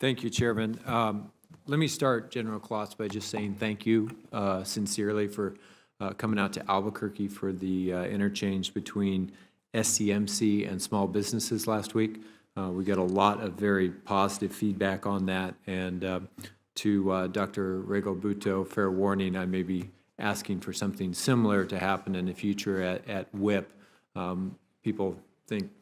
Thank you, Chairman. Let me start, General Klotz, by just saying thank you sincerely for coming out to Albuquerque for the interchange between SCMC and small businesses last week. We got a lot of very positive feedback on that, and to Dr. Regalbuto, fair warning, I may be asking for something similar to happen in the future at WIPP. People think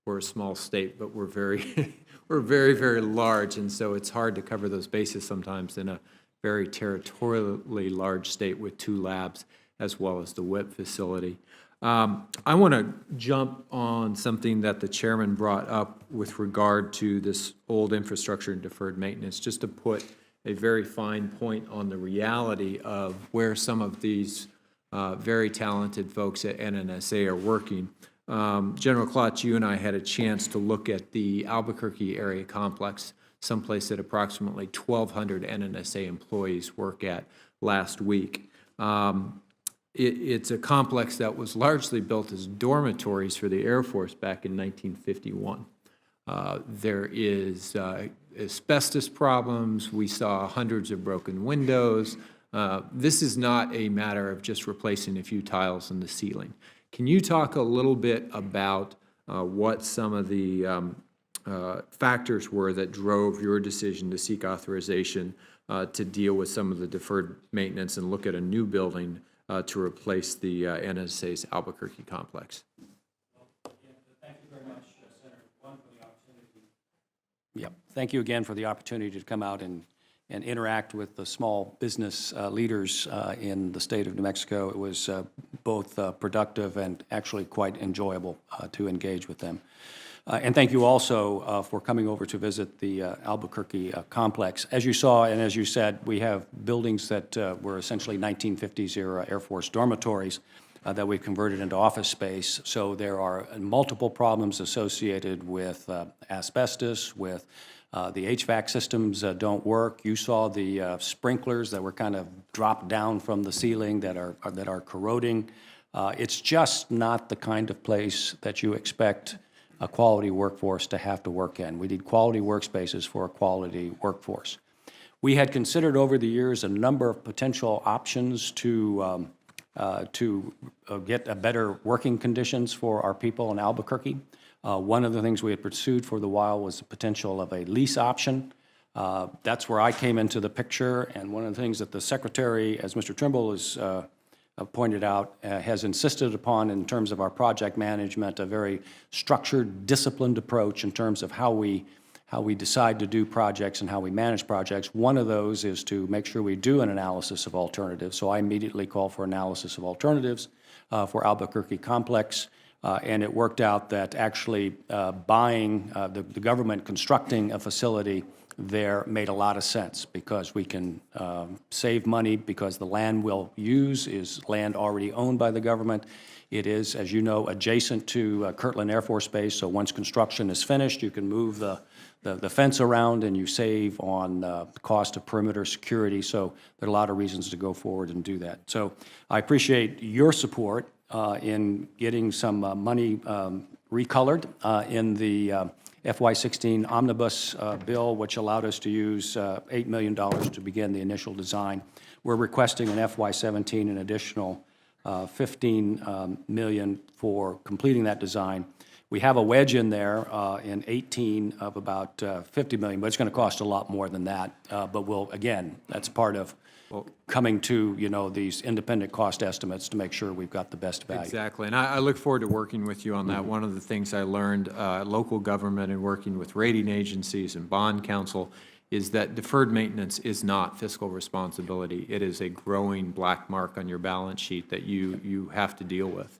we're a small state, but we're very, we're very, very large, and so it's hard to cover those bases sometimes in a very territorially large state with 2 labs as well as the WIPP facility. I want to jump on something that the chairman brought up with regard to this old infrastructure and deferred maintenance, just to put a very fine point on the reality of where some of these very talented folks at NNSA are working. General Klotz, you and I had a chance to look at the Albuquerque area complex, someplace that approximately 1,200 NNSA employees work at last week. It's a complex that was largely built as dormitories for the Air Force back in 1951. There is asbestos problems. We saw hundreds of broken windows. This is not a matter of just replacing a few tiles in the ceiling. Can you talk a little bit about what some of the factors were that drove your decision to seek authorization to deal with some of the deferred maintenance and look at a new building to replace the NSA's Albuquerque complex? Thank you very much, Senator, for the opportunity. Yep. Thank you again for the opportunity to come out and interact with the small business leaders in the state of New Mexico. It was both productive and actually quite enjoyable to engage with them. And thank you also for coming over to visit the Albuquerque complex. As you saw and as you said, we have buildings that were essentially 1950s era Air Force dormitories that we've converted into office space. So there are multiple problems associated with asbestos, with the HVAC systems don't work. You saw the sprinklers that were kind of dropped down from the ceiling that are corroding. It's just not the kind of place that you expect a quality workforce to have to work in. We need quality workspaces for a quality workforce. We had considered over the years a number of potential options to get a better working conditions for our people in Albuquerque. One of the things we had pursued for the while was the potential of a lease option. That's where I came into the picture, and one of the things that the Secretary, as Mr. Trimble has pointed out, has insisted upon in terms of our project management, a very structured, disciplined approach in terms of how we decide to do projects and how we manage projects. One of those is to make sure we do an analysis of alternatives. So I immediately called for analysis of alternatives for Albuquerque complex. And it worked out that actually buying, the government constructing a facility there made a lot of sense because we can save money because the land we'll use is land already owned by the government. It is, as you know, adjacent to Kirtland Air Force Base, so once construction is finished, you can move the fence around and you save on the cost of perimeter security. So there are a lot of reasons to go forward and do that. So I appreciate your support in getting some money recolored in the FY16 omnibus bill, which allowed us to use $8 million to begin the initial design. We're requesting in FY17 an additional $15 million for completing that design. We have a wedge in there in 18 of about $50 million, but it's going to cost a lot more than that. But we'll, again, that's part of coming to, you know, these independent cost estimates to make sure we've got the best value. Exactly, and I look forward to working with you on that. One of the things I learned local government and working with rating agencies and bond counsel is that deferred maintenance is not fiscal responsibility. It is a growing black mark on your balance sheet that you have to deal with.